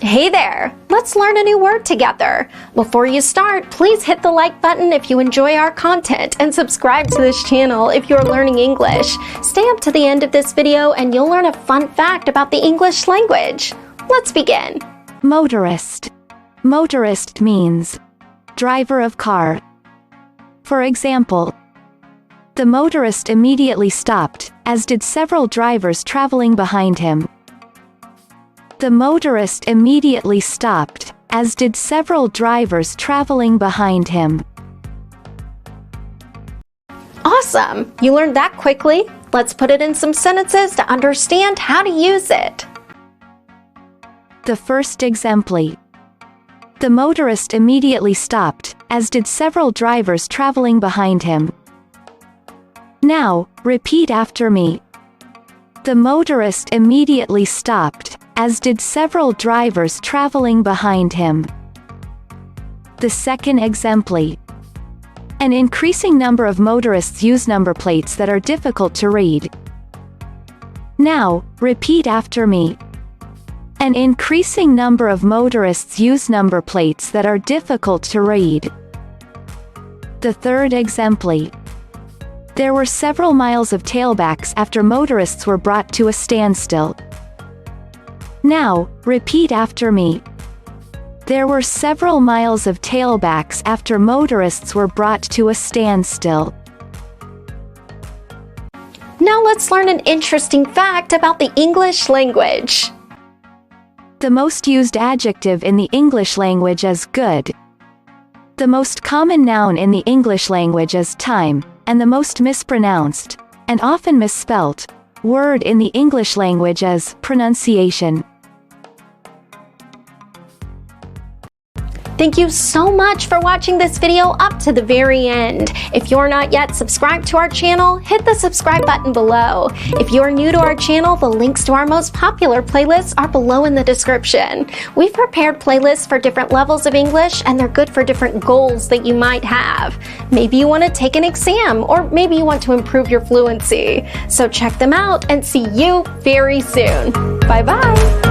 Hey there! Let's learn a new word together. Before you start, please hit the like button if you enjoy our content and subscribe to this channel if you're learning English. Stay up to the end of this video and you'll learn a fun fact about the English language. Let's begin. Motorist. Motorist means driver of car. For example, the motorist immediately stopped, as did several drivers traveling behind him. The motorist immediately stopped, as did several drivers traveling behind him. Awesome! You learned that quickly. Let's put it in some sentences to understand how to use it. The first example. The motorist immediately stopped, as did several drivers traveling behind him. Now, repeat after me. The motorist immediately stopped, as did several drivers traveling behind him. The second example. An increasing number of motorists use number plates that are difficult to read. Now, repeat after me. An increasing number of motorists use number plates that are difficult to read. The third example. There were several miles of tailbacks after motorists were brought to a standstill. Now, repeat after me. There were several miles of tailbacks after motorists were brought to a standstill. Now let's learn an interesting fact about the English language. The most used adjective in the English language is good. The most common noun in the English language is time, and the most mispronounced, and often misspelt, word in the English language is pronunciation. Thank you so much for watching this video up to the very end. If you're not yet subscribed to our channel, hit the subscribe button below. If you're new to our channel, the links to our most popular playlists are below in the description. We've prepared playlists for different levels of English, and they're good for different goals that you might have. Maybe you want to take an exam, or maybe you want to improve your fluency. So check them out and see you very soon. Bye-bye.